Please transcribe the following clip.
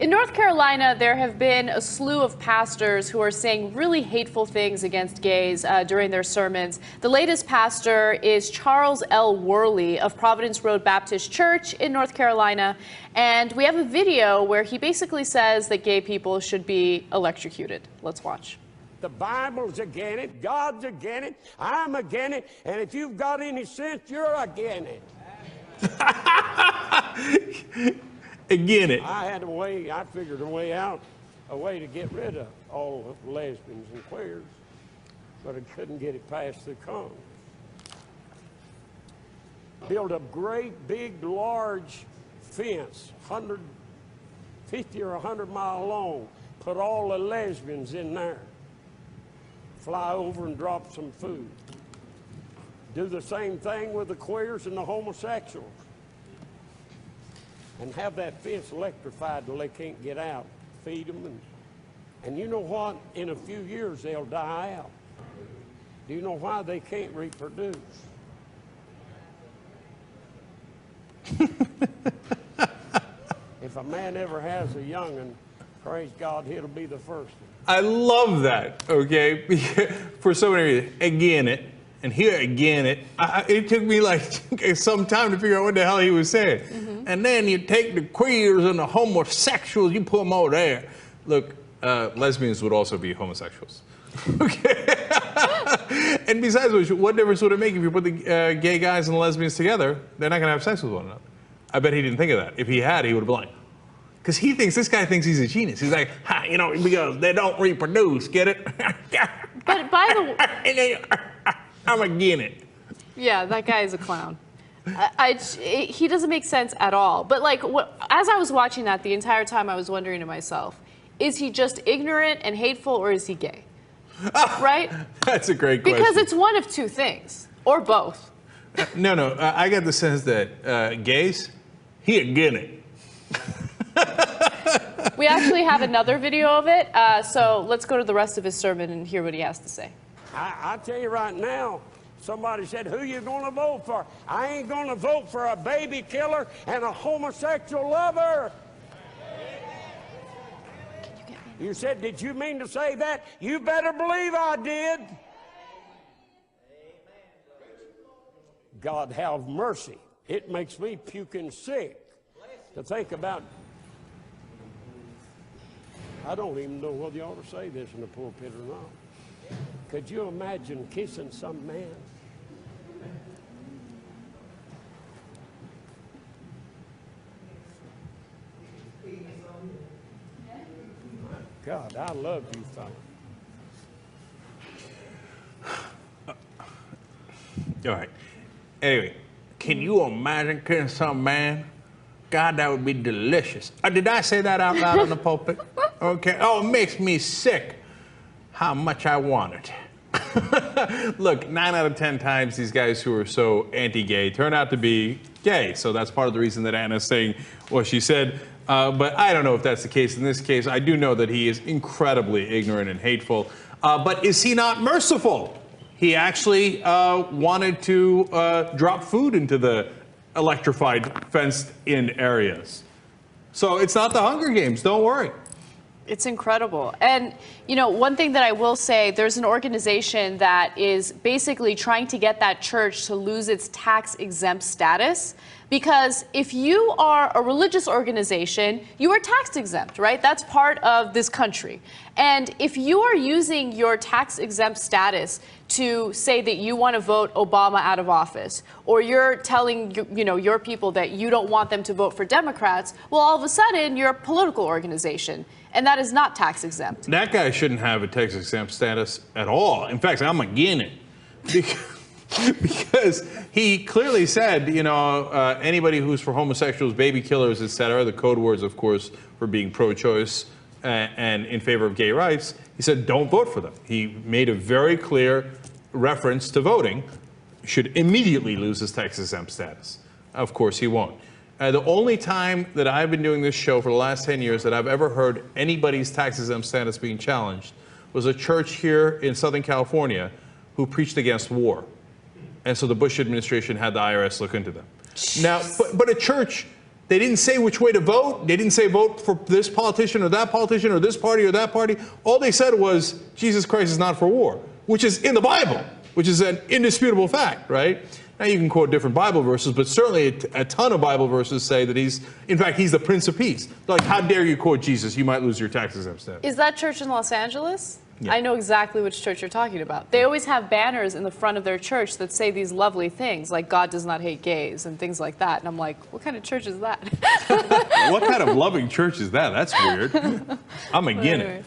In North Carolina, there have been a slew of pastors who are saying really hateful things against gays during their sermons. The latest pastor is Charles L. Worley of Providence Road Baptist Church in North Carolina. And we have a video where he basically says that gay people should be electrocuted. Let's watch. The Bible's against it, God's against it, I'm against it, and if you've got any sense, you're against it. Again it. I figured a way out, a way to get rid of all the lesbians and queers, but I couldn't get it past the Congress. Build a great, big, large fence, 150 or 100 mile long, put all the lesbians in there, fly over and drop some food. Do the same thing with the queers and the homosexuals. And have that fence electrified till they can't get out. Feed them. And you know what? In a few years, they'll die out. Do you know why? They can't reproduce. If a man ever has a young'un, praise God, he'll be the first one. I love that, okay? For so many reasons. Again it. And here again, it took me like some time to figure out what the hell he was saying. Mm-hmm. And then you take the queers and the homosexuals, you put them over there. Look, lesbians would also be homosexuals. Okay. And besides which, what difference would it make if you put the gay guys and the lesbians together? They're not going to have sex with one another. I bet he didn't think of that. If he had, he would have been like, because this guy thinks he's a genius. He's like, you know, because they don't reproduce, get it? But by the way, I'm against it. Yeah, that guy is a clown. He doesn't make sense at all. But like, as I was watching that, the entire time I was wondering to myself, is he just ignorant and hateful, or is he gay? Right? That's a great question. Because it's one of two things, or both. No, I got the sense that gays, he against it. We actually have another video of it, so let's go to the rest of his sermon and hear what he has to say. I tell you right now, somebody said, who you going to vote for? I ain't going to vote for a baby killer and a homosexual lover. You said, did you mean to say that? You better believe I did. God have mercy. It makes me puking sick to think about. I don't even know whether you ought to say this in the pulpit or not. Could you imagine kissing some man? God, I love you, fella. All right. Anyway, can you imagine kissing some man? God, that would be delicious. Did I say that out loud on the pulpit? Okay. Oh, it makes me sick. How much I want it. Look, 9 out of 10 times these guys who are so anti-gay turn out to be gay. So that's part of the reason that Anna's saying what she said. But I don't know if that's the case in this case. I do know that he is incredibly ignorant and hateful. But is he not merciful? He actually wanted to drop food into the electrified, fenced-in areas. So it's not the Hunger Games. Don't worry. It's incredible. And, you know, one thing that I will say, there's an organization that is basically trying to get that church to lose its tax-exempt status. Because if you are a religious organization, you are tax exempt, right? That's part of this country. And if you are using your tax exempt status to say that you want to vote Obama out of office, or you're telling your people that you don't want them to vote for Democrats, well, all of a sudden you're a political organization, and that is not tax exempt. That guy shouldn't have a tax exempt status at all. In fact, I'm against it. Because he clearly said, anybody who's for homosexuals, baby killers, etc., the code words, of course, for being pro-choice and in favor of gay rights, he said, don't vote for them. He made a very clear reference to voting, should immediately lose his tax-exempt status. Of course, he won't. The only time that I've been doing this show for the last 10 years that I've ever heard anybody's tax-exempt status being challenged was a church here in Southern California who preached against war. And so the Bush administration had the IRS look into them. Now, but a church They didn't say which way to vote. They didn't say vote for this politician or that politician or this party or that party. All they said was Jesus Christ is not for war, which is in the Bible, which is an indisputable fact, right? Now you can quote different Bible verses, but certainly a ton of Bible verses say that he's the Prince of Peace. Like, how dare you quote Jesus? You might lose your tax exempt status. Is that church in Los Angeles? Yeah. I know exactly which church you're talking about. They always have banners in the front of their church that say these lovely things, like God does not hate gays and things like that. And I'm like, what kind of church is that? What kind of loving church is that? That's weird. I'm against it.